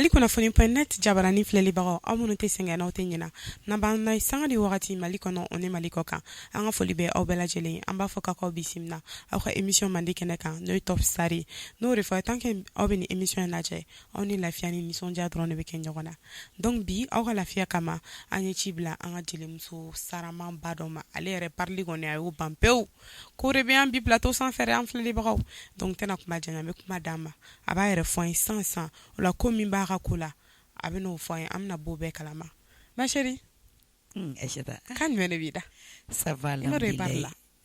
MaliKunafoni.net jabarani filɛlibagaw aw minnu tɛ sɛgɛn n'aw tɛ ɲina n'an b'an na sanga ni wagati Mali kɔnɔ o ni Mali kɔ kan an ka foli bɛ aw bɛɛ lajɛlen an b'a fɔ k'aw bisimila aw ka émission mandi kɛnɛ kan n'o ye top star ye n'o de fɔ tant que aw bɛ ni émission in lajɛ aw ni lafiya ni nisɔndiya dɔrɔn de bɛ kɛ ɲɔgɔn na donc bi aw ka lafiya kama an ye ci bila an ka jelimuso saramanba dɔ ma ale yɛrɛ parli kɔni a y'o ban pewu ko de bɛ an bi plateau sanfɛ an filɛlibagaw donc tɛna kuma janya an bɛ kuma d'a ma a b'a yɛrɛ fɔ an ye san o la ko min b'a ka ko la a bɛ n'o fɔ an ye an bɛna bɔ bɛɛ kalama ma chérie Aïssata kan jumɛn de b'i da ça va la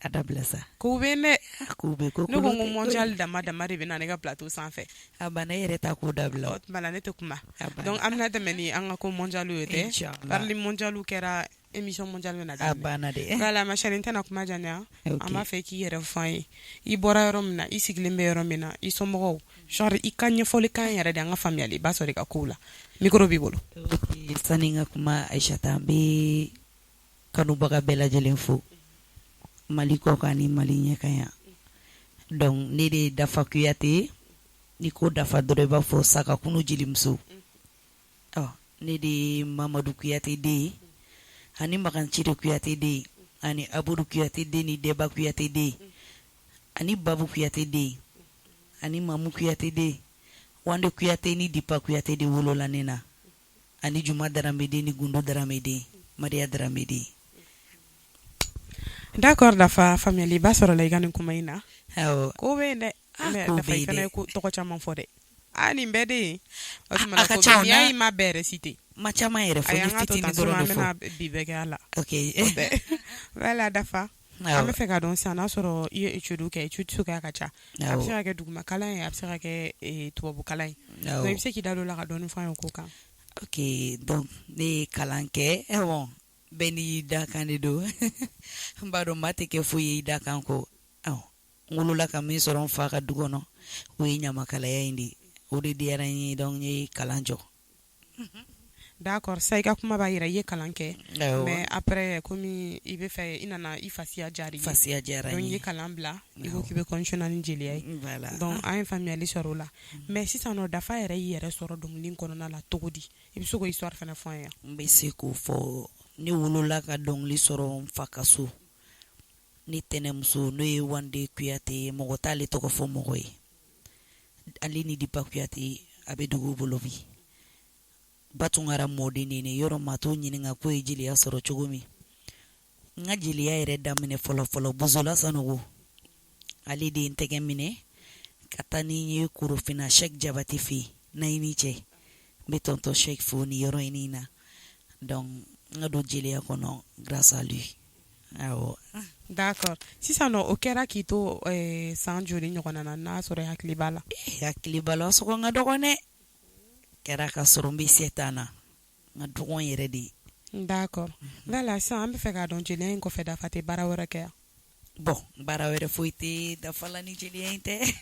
a dabila sa ko bɛ ne ko bɛ ko ne ko mondial dama de bɛ na ne ka plateau sanfɛ a banna yɛrɛ ta ko dabila o tuma la ne tɛ kuma donc an bɛna tɛmɛ ni an ka ko mondial ye tɛ parli mondial kɛra émission mondiale bɛ na a banna de voilà ma chérie n tɛna kuma janya an b'a fɛ k'i yɛrɛ fɔ an ye i bɔra yɔrɔ min na i sigilen bɛ yɔrɔ min na i somɔgɔw genre i ka ɲɛfɔli kan yɛrɛ de an ka faamuyali b'a sɔrɔ i ka kow la micro b'i bolo sani n ka kuma Aïssata n bɛ kanubaga bɛɛ lajɛlen fo Mali kɔ kan ni Mali ɲɛ kan yan donc ne de ye Dafa KOUYATE ni ko Dafa dɔrɔn i b'a fɔ sagakunu jelimuso ne de ye Mamadu KOUYATE den ye ani Magancire KOUYATE den ani Abudu KOUYATE den ni Deba KOUYATE den ani Babu KOUYATE den ani Mamu KOUYATE den Wande KOUYATE ni Dipa KOUYATE den wolola ne na ani Juma Darame den ni Gundo Darame den Maria Darame den. D'accord Dafa faamuyali b'a sɔrɔ la i ka nin kuma in na ko bɛ yen dɛ Dafa i fana ye tɔgɔ caman fɔ dɛ nin bɛɛ de ye o tuma na ko bɛ n'i y'a ye ma bɛɛ yɛrɛ cité ma caman yɛrɛ fɔ ni fitinin dɔrɔn de fɔ an bɛna bi bɛɛ kɛ a la ok voilà Dafa an bɛ fɛ ka dɔn sisan n'a sɔrɔ i ye étude kɛ étude suguya ka ca a bɛ se ka kɛ dugumakalan ye a bɛ se ka kɛ tubabukalan ye donc i bɛ se k'i da don o la ka dɔɔni fɔ an ye ko kan ok donc ne ye kalan kɛ bon bɛɛ n'i da kan de don n b'a dɔn maa tɛ kɛ foyi ye i da kan ko n wolola ka min sɔrɔ n fa ka du kɔnɔ o ye ɲamakalaya in de o de diyara n ye donc n ye kalan jɔ d'accord sa i ka kuma b'a yira i ye kalan kɛ mais après komi i bɛ fɛ i nana i fasiya diyara n donc i ye ye kalan bila i ko k'i bɛ continuer ni jeliya ye donc an ye faamuyali sɔrɔ o la mais sisan nɔ Dafa yɛrɛ y'i yɛrɛ sɔrɔ dɔnkili kɔnɔna la cogo di i bɛ se k'o histoire fana fɔ an ye n bɛ se k'o fɔ ne wolola ka dɔnkili sɔrɔ n fa ka so ne tɛnɛmuso n'o ye Wande KOUYATE mɔgɔ t'ale tɔgɔ fɔ mɔgɔ ye ale ni Dipa KOUYATE a bɛ dugu bolo bi Batungara mɔden de ne yɔrɔ maa t'o ɲininka ko ye jeliya sɔrɔ cogo min n ka jeliya yɛrɛ daminɛ fɔlɔ Bozola Sanogo ale de ye n tɛgɛ minɛ ka taa ni ye Korofina Cheikh Jabate fɛ yen Nayini cɛ n bɛ tonton Cheikh fo ni yɔrɔ in na donc n ka don jeliya kɔnɔ grâce à lui awɔ d'accord sisan nɔ o kɛra k'i to san joli ɲɔgɔnna na n'a sɔrɔ i hakili b'a la hakili b'a la sɔgɔ n ka dɔgɔn dɛ kɛra ka sɔrɔ n bɛ 7 ans na n ka dɔgɔn yɛrɛ de d'accord voilà sisan an bɛ fɛ k'a dɔn jeliya in kɔfɛ Dafa tɛ baara wɛrɛ kɛ yan bon baara wɛrɛ foyi tɛ Dafa la ni jeliya in tɛ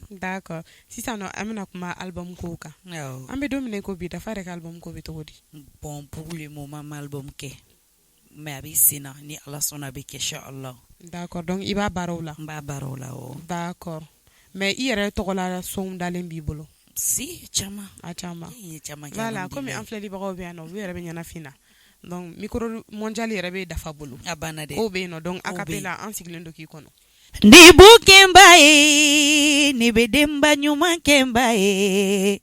d'accord sisan nɔ an bɛna kuma album kow kan an bɛ don min na i ko bi Dafa yɛrɛ ka album ko bɛ cogo di bon pour le moment ma album kɛ mais a bɛ sen na ni Ala sɔnna a bɛ kɛ inchallah d'accord donc i b'a baaraw la n b'a baaraw la d'accord mais i yɛrɛ tɔgɔla son dalen b'i bolo si caman voilà comme an filɛlibagaw bɛ yan nɔ olu yɛrɛ bɛ ɲɛnafin na donc micro mondial yɛrɛ bɛ Dafa bolo a banna dɛ o bɛ yen nɔ donc a capella an sigilen don k'i kɔnɔ ni bukemba ye ni bɛ denba ɲuman kɛnba ye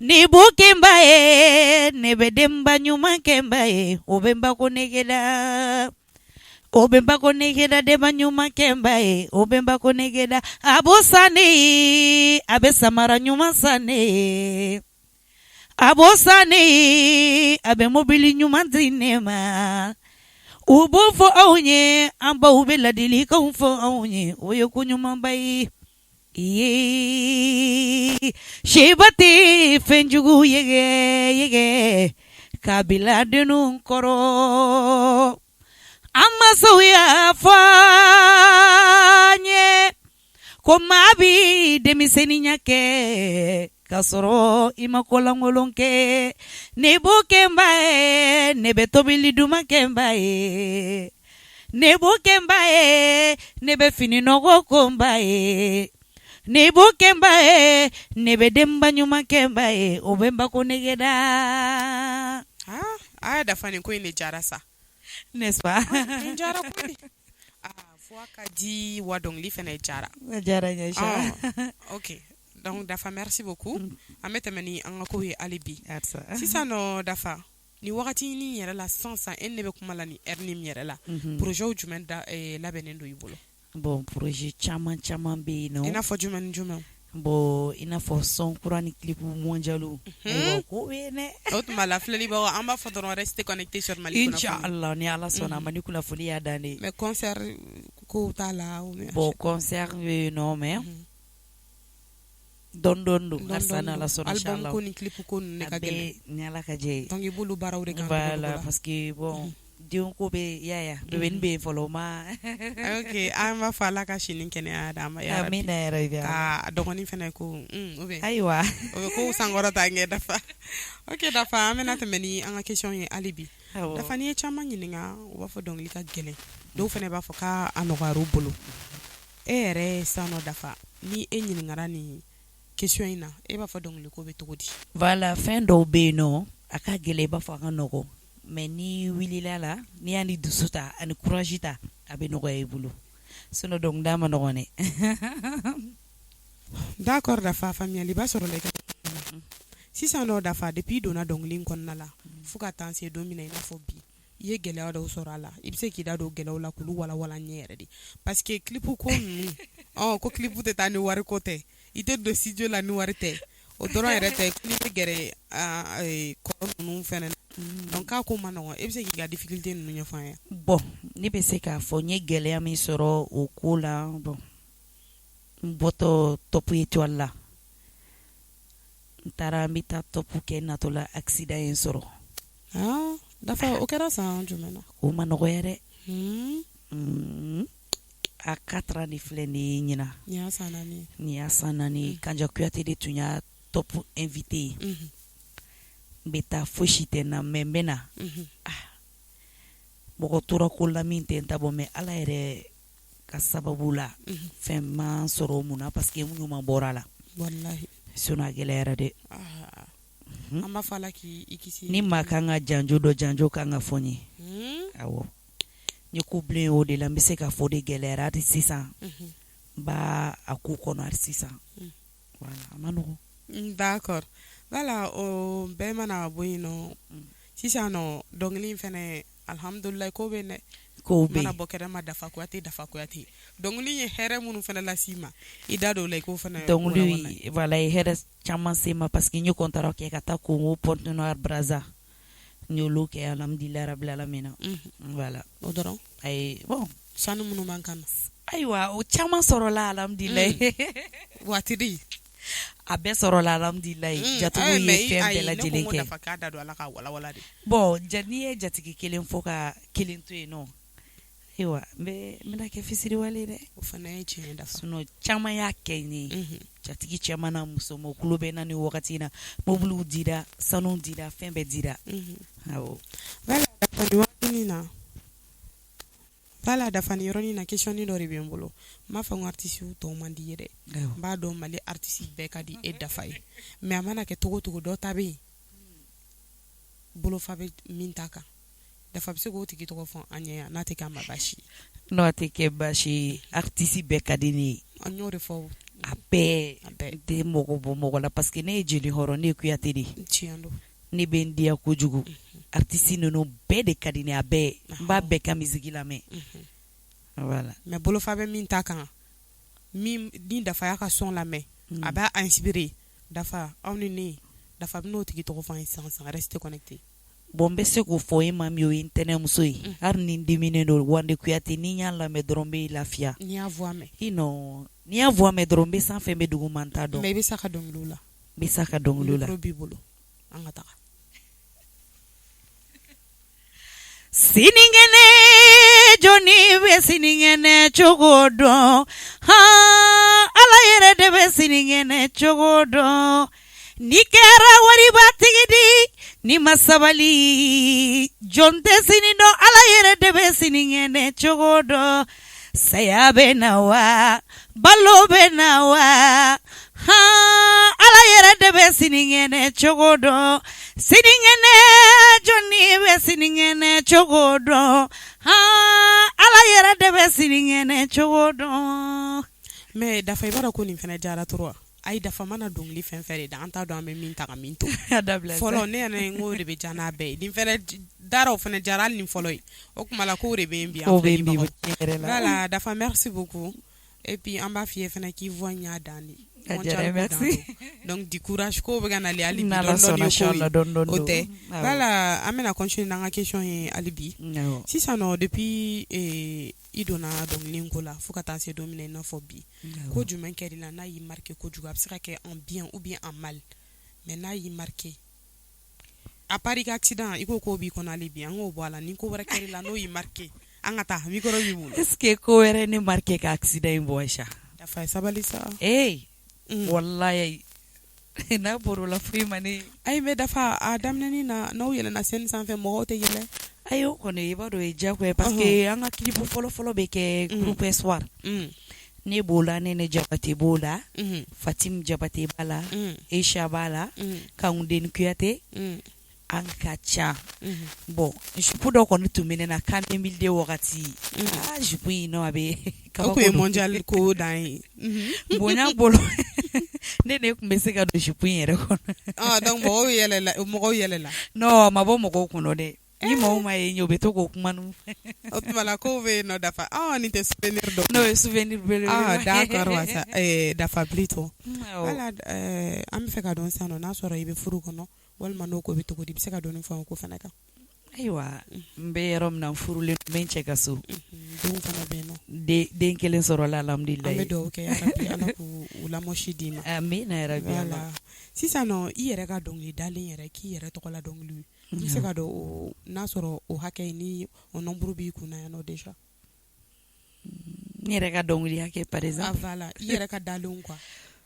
ni bukemba ye ne bɛ denba ɲuman kɛnba ye o bɛ n bako negeda o bɛ n bako negeda denba ɲuman kɛnba ye o bɛ n bako negeda a b'o san ne ye a bɛ samara ɲuman san ne ye a b'o san ne ye a bɛ mobili ɲuman di ne ma u b'o fɔ anw ye an baw bɛ ladilikanw fɔ anw ye o ye ko ɲumanba ye Sheba tɛ fɛn jugu yɛgɛ k'a bila denninw kɔrɔ an masaw y'a fɔ an ye ko maa bɛ denmisɛnninya kɛ k'a sɔrɔ i ma kolankolon kɛ ne b'o kɛ n ba ye ne bɛ tobili duman kɛ n ba ye ne b'o kɛ n ba ye ne bɛ fini nɔgɔ ko n ba ye ne bo kemba e ne be demba nyuma kemba e o bemba ko negeda. Dafa ni ko ne jara sa, n'est-ce pas? Jara ko ni fois ka di wa dong li fene jara nya. OK, donc Dafa merci beaucoup. Amete mani an ko he alibi si ça no Dafa ni wakati ni yɛrɛ la sansan e ne bɛ kuma la ni erni mi yɛrɛ la projet jumɛn da labɛnnen do i bolo? Bon, projet caman bɛ yen nɔ. I n'a fɔ jumɛn ni jumɛn? Bon, i n'a fɔ son kura ni clip mondial ko bɛ yen dɛ. O tuma la filɛlibagaw an b'a fɔ dɔrɔn restez connectés sur MaliKunafoni. Inch'Allah ni Ala sɔnna MaliKunafoni y'a dan de. Mais concert ko t'a la ou bon, concert bɛ yen nɔ mais don asana la sɔnna inchallah. Album ko ni clip ko ne ka gɛlɛn. Ni Ala ka jɛ. Donc i b'olu baaraw de kan. Voilà, parce que bon denw ko bɛ yaya bɛbɛni bɛ yen fɔlɔ ma. OK, an b'a fɔ Ala ka sini kɛnɛya d'a ma ya Rabbi. Amina yɛrɛ bi. Dɔgɔnin fɛnɛ ko o bɛ. Ayiwa. O bɛ ko sankɔrɔta ɲɛ Dafa. OK Dafa, an bɛna tɛmɛ ni an ka question ye hali bi. Dafa ni ye caman ɲininka o b'a fɔ dɔnkili ka gɛlɛn. Dɔw fɛnɛ b'a fɔ k'a nɔgɔyara u bolo. E yɛrɛ sanɔ Dafa ni e ɲininkara ni question in na e b'a fɔ dɔnkili ko bɛ cogo di? Voilà, fɛn dɔw bɛ yen nɔ a ka gɛlɛn i b'a fɔ a ka nɔgɔ. Mais ni wulila la ni y'a ni dusu ta ani courage ta a bɛ nɔgɔya i bolo. Sinon donc da ma nɔgɔn dɛ. D'accord Dafa, faamuyali b'a sɔrɔ la i ka sisan nɔ Dafa depuis donna dɔnkili in kɔnɔna la fo ka taa se don min na i n'a fɔ bi i ye gɛlɛya dɔw sɔrɔ a la i bɛ se k'i da don gɛlɛyaw la k'olu walawala ɲɛ yɛrɛ de parce que clip ko ninnu ko clip tɛ taa ni wari ko tɛ i tɛ don studio la ni wari tɛ o dɔrɔn yɛrɛ tɛ n'i bɛ gɛrɛ kɔrɔ ninnu fɛnɛ na donc k'a ko ma nɔgɔn e bɛ se k'i ka difficulté ninnu ɲɛfɔ an ye? Bon, ne bɛ se k'a fɔ n ye gɛlɛya min sɔrɔ o ko la bon n bɔtɔ top étoile la n taara n bɛ taa top kɛ n natɔla accident ye n sɔrɔ. Dafa o kɛra san jumɛn na? O ma nɔgɔya dɛ. A 4 ans de filɛ nin ye ɲinan. Nin y'a san 4 ye. Nin y'a san 4 ye. Kanja Kuyate de tun y'a top invité ye. N bɛ taa fosi tɛ n na mais n bɛ na. Mɔgɔ tora ko la min tɛ n ta bɔ mais Ala yɛrɛ ka sababu la fɛn ma sɔrɔ mun na parce que n ɲuman bɔra la. Wallahi. Sinon a gɛlɛyara dɛ. An b'a fɔ Ala k'i kisi. Ni maa kan ka janjo dɔ janjo kan ka fɔ n ye. Awɔ. N ye ko bilen o de la n bɛ se ka fɔ de gɛlɛyara hali sisan. N b'a a ko kɔnɔ hali sisan. Voilà, a ma nɔgɔn. D'accord. Voilà, o bɛɛ mana bɔ yen nɔ sisan nɔ dɔnkili in fɛnɛ alhamdulilayi ko bɛ yen dɛ. Ko bɛ yen. Mana bɔ kɛnɛma Dafa Kuyate. Dɔnkili ye hɛrɛ minnu fɛnɛ las'i ma i da don o la i k'o fɛnɛ. Dɔnkili voilà ye hɛrɛ caman se ma parce que n ye contrat kɛ ka taa Congo Pointe-Noire Brazza. N y'olu kɛ alhamdulilayi rabil alamina. Voilà. O dɔrɔn. Ayi bon. Sanu minnu b'an kan na. Ayiwa o caman sɔrɔla alhamdulilayi. Waati di. A bɛɛ sɔrɔla alhamdulilayi. Jatigiw ye fɛn bɛɛ lajɛlen kɛ. Ne ko Dafa k'a da don Ala ka walawala de. Bon n'i ye jatigi kelen fɔ ka kelen to yen nɔ. Ayiwa n bɛna kɛ fisiriwale dɛ. O fana ye tiɲɛ ye Dafa. Sinon caman y'a kɛ ne ye. Jatigi cɛman na musoman kulo bɛ na ni wagati in na mobiliw dira sanu dira fɛn bɛɛ dira. Awɔ. Voilà Dafa ni waati na. Voilà Dafa ni yɔrɔnin na question dɔ de bɛ n bolo. N b'a fɔ n ko artiste tɔw man di ye dɛ. N b'a dɔn Mali artiste bɛɛ ka di e Dafa ye. Mais a mana kɛ togo togo dɔ ta bɛ yen. Bolofa bɛ min ta kan. Dafa bɛ se k'o tigi tɔgɔ fɔ an ɲɛ yan n'a tɛ k'a ma baasi ye. N'o tɛ kɛ baasi ye artiste bɛɛ ka di ne ye. An y'o de fɔ. A bɛɛ tɛ mɔgɔ bɔ mɔgɔ la parce que ne ye jeli hɔrɔn ne ye Kuyate de. Tiɲɛ don. Ne bɛ n diya kojugu. Artiste ninnu bɛɛ de ka di ne a bɛɛ. N b'a bɛɛ ka musique lamɛn. Voilà. Mais bolofa bɛ min ta kan min ni Dafa y'a ka son lamɛn a b'a inspiré Dafa aw ni ne Dafa bɛ n'o tigi tɔgɔ fɔ an ye sisan restez connectés. Bon n bɛ se k'o fɔ e ma min o ye ntɛnɛmuso ye hali ni n diminen don Wande Kuyate ni n y'a lamɛn dɔrɔn n bɛ lafiya. N'i y'a voix mɛn. Non n'i y'a voix mɛn dɔrɔn n bɛ sanfɛ n bɛ duguma n t'a dɔn. Mais i bɛ se a ka dɔnkiliw la. N bɛ se a ka dɔnkiliw la. Micro b'i bolo an ka taga. Siningene joni be siningene cogo dɔn Ala yɛrɛ de bɛ siningene cogo dɔn ni kɛra waribatigi di ni ma sabali jɔn tɛ sini dɔn Ala yɛrɛ de bɛ siningene cogo dɔn saya bɛ na wa balo bɛ na wa ala yɛrɛ de bɛ sinikɛnɛ cogo dɔn sinikɛnɛ jɔnni bɛ sinikɛnɛ cogo dɔn ala yɛrɛ de bɛ sinikɛnɛ cogo dɔn. mais dafa i b'a dɔn ko nin fɛnɛ diyara trop wa? Ayi dafa mana dɔnkili fɛn fɛn de da an t'a dɔn an bɛ min ta ka min to. Fɔlɔ ne yɛrɛ n ko de bɛ diya n'a bɛɛ ye nin fɛnɛ dara o fɛnɛ diyara hali nin fɔlɔ ye o kuma la k'o de bɛ yen bi an filɛ voilà dafa merci beaucoup et puis an b'a f'i ye fɛnɛ k'i voix y'a dan de. Merci. Donc du courage ko bɛ ka nali hali bi dɔɔni o tɛ voilà an bɛna continuer n'an ka question ye hali bi sisan nɔ depuis i donna dɔnkili ko la fo ka taa se don min na i n'a fɔ bi ko jumɛn kɛr'i la n'a y'i marqué kojugu a bɛ se ka kɛ en bien ou bien en mal mais n'a y'i marqué à part i ka accident i ko k'o b'i kɔnɔ hali bi an k'o bɔ a la ni ko wɛrɛ kɛr'i la n'o y'i marqué an ka taa micro b'i bolo. est-ce que ko wɛrɛ ne marqué ka accident in bɔ Aïcha? dafa ye sabali sa. wallahi n'a bɔr'o la foyi ma ne. ayi mais dafa a daminɛni na n'aw yɛlɛnna scène sanfɛ mɔgɔw tɛ yɛlɛ. ayi o kɔni i b'a dɔn o ye diyagoya parce que an ka clip fɔlɔ-fɔlɔ bɛ kɛ groupe Espoir. ne b'o la Nene Jabate b'o la Fatim Jabate b'a la Aisha b'a la Kanguden Kuyate an ka ca bon jupe dɔ kɔni tun bɛ ne na kan 2002 wagati jupe in nɔ a bɛ kabako ye mondial ko dan ye bonya bolo ne tun bɛ se ka don jupe in yɛrɛ kɔnɔ. donc mɔgɔw yɛlɛla non ma bɔ mɔgɔw kɔnɔ dɛ ni mɔgɔw ma ye ɲɛ u bɛ to k'o kuma ninnu fɛ. o tuma la kow bɛ yen nɔ dafa nin tɛ souvenir dɔ. n'o ye souvenir belebele. d'accord wasa dafa plutôt voilà an bɛ fɛ ka dɔn sisan nɔ n'a sɔrɔ i bɛ furu kɔnɔ walima n'o ko bɛ cogo di i bɛ se ka dɔɔni fɔ ko fana kan. ayiwa n bɛ yɔrɔ min na n furulen n bɛ n cɛ ka so. denw fana bɛ yen nɔ. den kelen sɔrɔla alhamdulilayi. an bɛ dugawu kɛ yarabi ala k'u lamɔsi d'i ma. amina yarabi. voilà sisan nɔ i yɛrɛ ka dɔnkili dalen yɛrɛ k'i yɛrɛ tɔgɔ la dɔnkili i bɛ se ka dɔn n'a sɔrɔ o hakɛ ni o nombre b'i kunna yan nɔ déjà. n yɛrɛ ka dɔnkili hakɛ par exemple. voilà i yɛrɛ ka dalenw quoi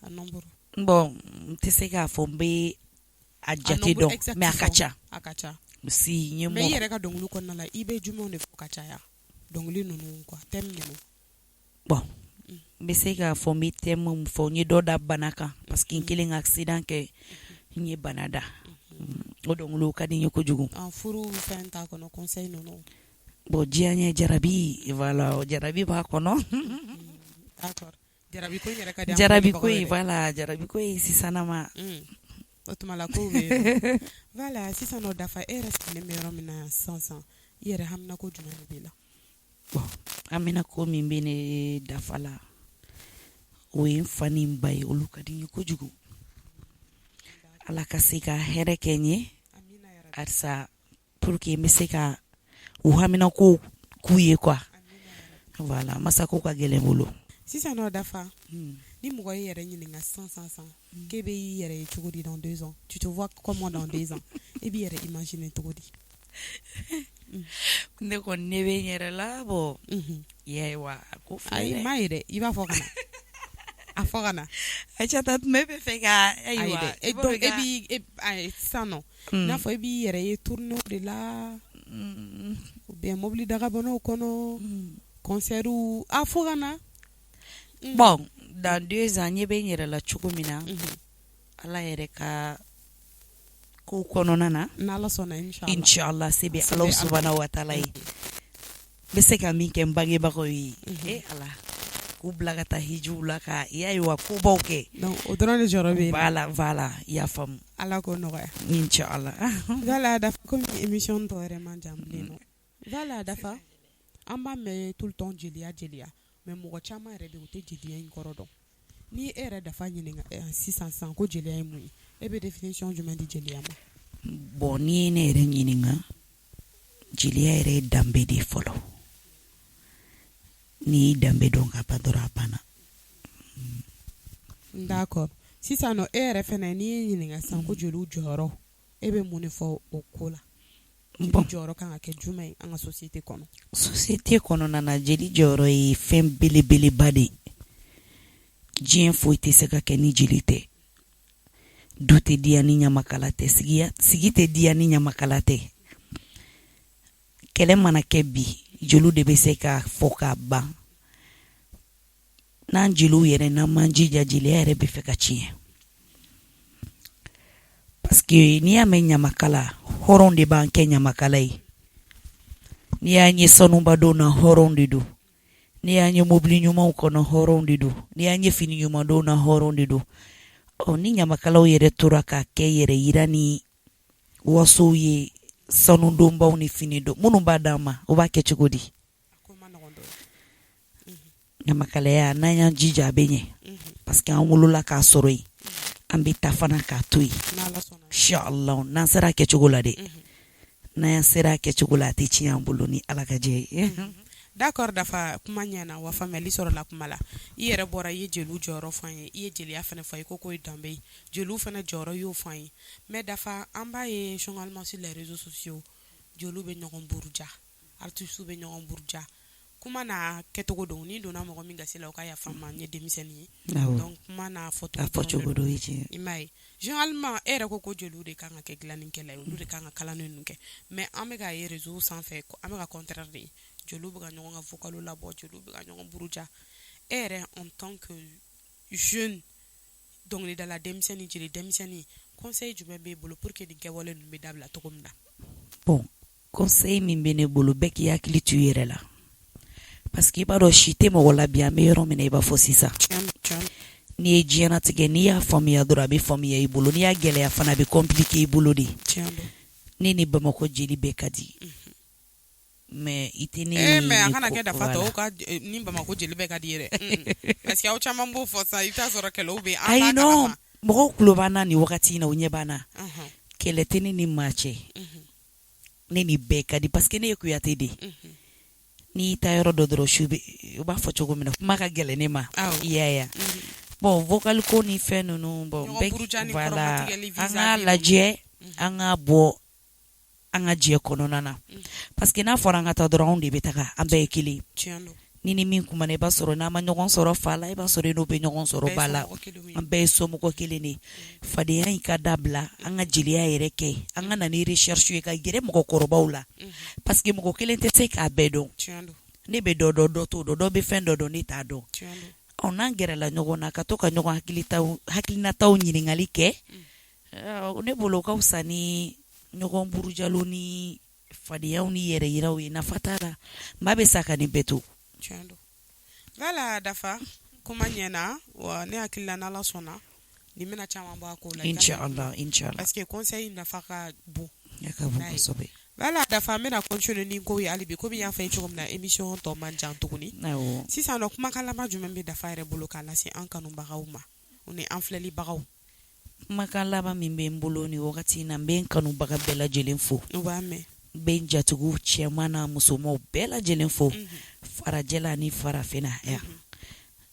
a nombre. bon n tɛ se k'a fɔ n bɛ a jate dɔn mais a ka ca. a ka ca. si n ye mais i yɛrɛ ka dɔnkili kɔnɔna la i bɛ jumɛnw de fɔ ka caya dɔnkili ninnu quoi thème ninnu. bon n bɛ se k'a fɔ n bɛ thème min fɔ n ye dɔ da bana kan parce que n kelen ka accident kɛ n ye bana da. o dɔnkiliw ka di n ye kojugu. furu fɛn t'a kɔnɔ conseil ninnu. bon diɲɛ ɲɛ jarabi voilà jarabi b'a kɔnɔ. d'accord jarabi ko in yɛrɛ ka di. jarabi ko in voilà jarabi ko in sisanama. o tuma la ko bɛ yen voilà sisan nɔ dafa e yɛrɛ sigilen bɛ yɔrɔ min na sisan i yɛrɛ hamina ko jumɛn de b'i la. bon hamina ko min bɛ ne dafa la o ye n fa ni n ba ye olu ka di n ye kojugu. ala ka se ka hɛrɛ kɛ n ye halisa pour que n bɛ se ka u hamina ko k'u ye quoi voilà masako ka gɛlɛn bolo. sisan nɔ dafa ni mɔgɔ ye yɛrɛ ɲininka sisan k'e bɛ i yɛrɛ ye cogo di dans 2 ans tu te vois comment dans 2 ans e b'i yɛrɛ imaginer cogo di. ne kɔni ne bɛ n yɛrɛ la bon yayiwa ko filɛ dɛ. ayi m'a ye dɛ i b'a fɔ ka na a fɔ ka na. Aïssata tun bɛ fɛ ka ayiwa e b'i sisan nɔ n'a fɔ e b'i yɛrɛ ye tourneau de la ou bien mobili dagabanaw kɔnɔ concert a fɔ ka na. bon dans 2 ans ɲɛ bɛ n yɛrɛ la cogo min na ala yɛrɛ ka ko kɔnɔna na n'ala sɔnna inshallah se bɛ ala subhanahu wa taala ye n bɛ se ka min kɛ n bangebagaw ye ala k'u bila ka taa hijiw la ka yayiwa kobaw kɛ. donc o dɔrɔn de jɔrɔ bɛ yen. voilà i y'a faamu. ala k'o nɔgɔya. inshallah. voilà dafa komi émission tɔ yɛrɛ man jan bilen nɔ. voilà dafa an b'a mɛn tout le temps jeliya mais mɔgɔ caman yɛrɛ bɛ yen u tɛ jeliya in kɔrɔ dɔn ni e yɛrɛ dafa ɲininka sisan ko jeliya ye mun ye e bɛ définition jumɛn di jeliya ma. bon ni ye ne yɛrɛ ɲininka jeliya yɛrɛ ye danbe de fɔlɔ ni danbe dɔn ka ban dɔrɔn a banna. d'accord sisan nɔ e yɛrɛ fɛnɛ n'i ye ɲininka sisan ko jeliw jɔyɔrɔ e bɛ mun de fɔ o ko la. jeli jɔyɔrɔ kan ka kɛ jumɛn ye an ka société kɔnɔ. société kɔnɔna na jeli jɔyɔrɔ ye fɛn belebeleba de ye. diɲɛ foyi tɛ se ka kɛ ni jeli tɛ. du tɛ diya ni ɲamakala tɛ sigi tɛ diya ni ɲamakala tɛ. kɛlɛ mana kɛ bi jeliw de bɛ se ka fɔ k'a ban n'an jeliw yɛrɛ n'an man jija jeliya yɛrɛ bɛ fɛ ka tiɲɛ parce que n'i y'a mɛn ɲamakala hɔrɔn de b'an kɛ ɲamakala ye n'i y'a ɲɛ sanuba dɔw na hɔrɔn de don n'i y'a ɲɛ mobili ɲumanw kɔnɔ hɔrɔn de don n'i y'a ɲɛ fini ɲuman dɔw na hɔrɔn de don ni ɲamakalaw yɛrɛ tora ka kɛ yɛrɛ yira ni wasow ye sanudonbaw ni fini don minnu b'a d'an ma o b'a kɛ cogo di ɲamakalaya n'an y'an jija a bɛ ɲɛ parce que an wolola k'a sɔrɔ yen an bɛ taa fana k'a to yen inshallah n'an sera a kɛcogo la dɛ n'an sera a kɛcogo la a tɛ tiɲɛ an bolo ni ala ka jɛ ye d'accord Dafa kuma ɲɛna wa faamuyali sɔrɔla kuma la i yɛrɛ bɔra i ye jeliw jɔyɔrɔ fɔ an ye i ye jeliya fana fɔ i ko k'o ye danbe ye jeliw fana jɔyɔrɔ y'o fɔ an ye mais Dafa an b'a ye généralement sur les réseaux sociaux jeliw bɛ ɲɔgɔn buruja artistes bɛ ɲɔgɔn buruja kuma n'a kɛcogo don ni donna mɔgɔ min gasi la o ka yafa n ma n ye denmisɛnnin ye donc kuma n'a fɔcogo don i m'a ye généralement e yɛrɛ ko jeliw de kan ka kɛ dilannikɛla ye olu de kan ka kalan ninnu kɛ mais an bɛ ka ye réseau sanfɛ an bɛ ka contraire de ye jeliw bɛ ka ɲɔgɔn ka vocalu labɔ jeliw bɛ ka ɲɔgɔn buruja e yɛrɛ en tant que jeune dɔnkilidala denmisɛnnin jeli denmisɛnnin conseil jumɛn b'e bolo pour que nin kɛwale ninnu bɛ dabila cogo min na bon conseil min bɛ ne bolo bɛɛ k'i hakili to i yɛrɛ la parce que i b'a dɔn si tɛ mɔgɔ la bi an bɛ yɔrɔ min na i b'a fɔ sisan n'i ye diɲɛnatigɛ n'i y'a faamuya dɔrɔn a bɛ faamuya i bolo n'i y'a gɛlɛya fana a bɛ compliquer i bolo de ne ni Bamakɔ jeli bɛɛ ka di mais i tɛ ne mais an kana kɛ Dafa tɔw ka ni Bamakɔ jeli bɛɛ ka di yɛrɛ parce que aw caman b'o fɔ sisan i bɛ taa sɔrɔ kɛlɛw bɛ an t'a kalama mɔgɔw tulo b'an na nin wagati in na o ɲɛ b'an na kɛlɛ tɛ ne ni maa cɛ ne ni bɛɛ ka di parce que ne ye Kuyate de n'i ta yɔrɔ dɔ dɔrɔn su bɛ u b'a fɔ cogo min na kuma ka gɛlɛn ne ma i y'a ye bon vocal ko ni fɛn ninnu bon bɛɛ voilà an k'a lajɛ an k'a bɔ an ka jɛ kɔnɔna na parce que n'a fɔra an ka taa dɔrɔn anw de bɛ taga an bɛɛ ye kelen ni min kumana i b'a sɔrɔ n'an ma ɲɔgɔn sɔrɔ fa la i b'a sɔrɔ n'o bɛ ɲɔgɔn sɔrɔ ba la an bɛɛ ye somɔgɔ kelen de fadenya in ka dabila an ka jeliya yɛrɛ kɛ an ka na ni recherche ye ka gɛrɛ mɔgɔkɔrɔbaw la parce que mɔgɔ kelen tɛ se k'a bɛɛ dɔn ne bɛ dɔ dɔn dɔ t'o dɔn dɔ bɛ fɛn dɔ dɔn ne t'a dɔn n'an gɛrɛla ɲɔgɔn na ka to ka ɲɔgɔn hakilinataw ɲininkali kɛ ne bolo ka fisa ni ɲɔgɔn burujalo ni fadenyaw ni yɛrɛ yiraw ye nafa t'a la maa bɛ sa ka nin bɛɛ to voilà Dafa kuma ɲɛna wa ne hakili la n'Ala sɔnna nin bɛna caman bɔ a ko la inchallah parce que conseil nafa ka bon kosɛbɛ voilà Dafa an bɛna continuer ni ko ye hali bi komi y'a fɔ ye cogo min na émission tɔ man jan tuguni sisan nɔ kumakan laban jumɛn bɛ Dafa yɛrɛ bolo k'a lase an kanubagaw ma o ni an filɛlibagaw kumakan laban min bɛ n bolo ni wagati in na n bɛ n kanubaga bɛɛ lajɛlen fo u b'a mɛn n bɛ n jatigiw cɛman n'a musomanw bɛɛ lajɛlen fo farajɛla ni farafinna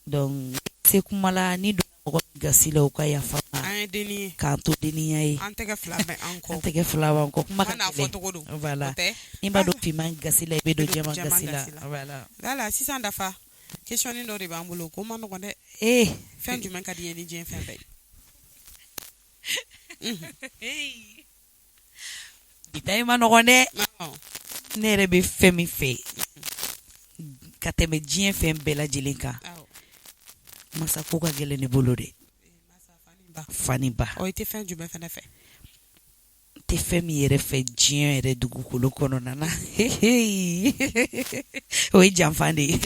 donc se kuma la ni donna mɔgɔ min gasi la u ka yafa ma an ye denni ye k'an to denniya ye an tɛgɛ fila bɛ an kɔ an tɛgɛ fila b'an kɔ kuma ka gɛlɛn voilà n'i b'a dɔn finman gasi la i bɛ don jɛman gasi la voilà sisan Dafa questionnin dɔ de b'an bolo ko ma nɔgɔn dɛ fɛn jumɛn ka di ye ni diɲɛ fɛn bɛɛ bita ma nɔgɔn dɛ ne yɛrɛ bɛ fɛn min fɛ ka tɛmɛ diɲɛ fɛn bɛɛ lajɛlen kan masa ko ka gɛlɛn ne bolo dɛ fani ba i tɛ fɛn jumɛn fɛnɛ fɛ tɛ fɛn min yɛrɛ fɛ diɲɛ yɛrɛ dugukolo kɔnɔna na o ye janfan de ye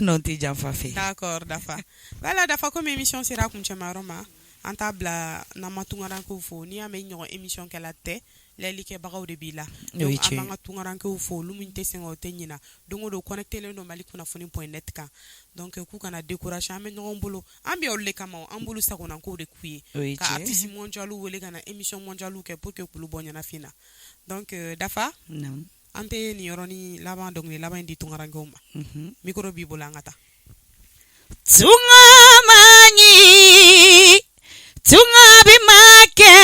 non tɛ janfan fɛ d'accord Dafa voilà Dafa comme émission sera kuncɛmayɔrɔ ma an t'a bila n'an ma tungarankew fo n'i y'a mɛn ɲɔgɔn émission kɛla tɛ layɛlikɛbagaw de b'i la donc an b'an ka tungarankew fo olu min tɛ sɛgɛn o tɛ ɲina don o don connectelen don MaliKunafoni.net kan donc k'u kana décourager an bɛ ɲɔgɔn bolo an bɛ olu de kama an bolo sagonankow de k'u ye ka artiste mondial wele ka na émission mondial kɛ pour que k'olu bɔ ɲɛnafin na donc Dafa an tɛ nin yɔrɔnin laban dɔnkili laban in di tungarankew ma micro b'i bolo an ka taa tungamani tunga bimake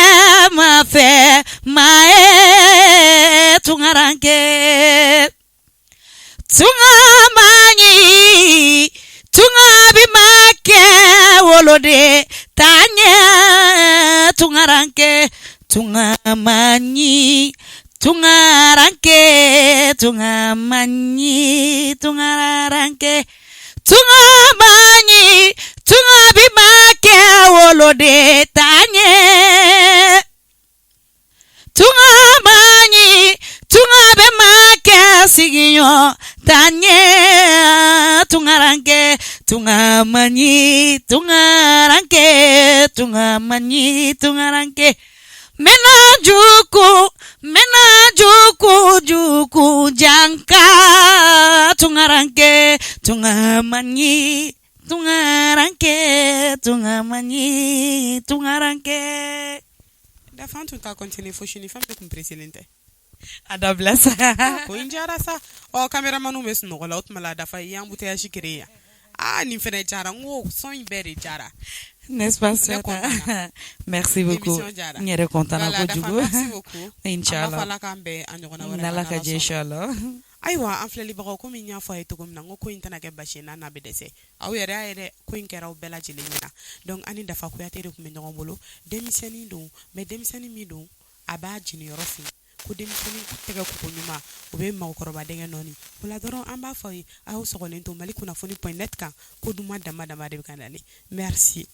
mafe mae tungaranke tungamani tunga bimake wolode tanya tungaranke tungamani tungaranke tungamani tungaranke tungamani tungamani tungaranke tungamani tungaranke mena juku janka tungaranke tungamani tungamani tungaranke. Dafa tu ta continue fo shini fam te presidente ada blasa ko injara sa o cameraman no mes no la utmala dafa yambu te ashikiriya ni fene jara ngo son bere jara n'est-ce pas ça? Merci beaucoup. Nyere kontana ko jugo. Inshallah. Nala ka je inshallah. Aywa an filɛli bagaw komi n y'a fɔ a ye cogo min na n ko ko in tɛna kɛ basi n'a na bɛ dɛsɛ aw yɛrɛ y'a yɛrɛ ko in kɛra aw bɛɛ lajɛlen ɲɛna donc ani Dafa KOUYATE de tun bɛ ɲɔgɔn bolo denmisɛnnin don mais denmisɛnnin min don a b'a jiniyɔrɔ fin ko denmisɛnnin tɛgɛ kuko ɲuman o bɛ mɔgɔkɔrɔba denkɛ nɔɔni o la dɔrɔn an b'a fɔ a ye a y'aw sɔgɔlen to malikunafoni.net kan ko duman dama dama de bɛ ka nalen merci.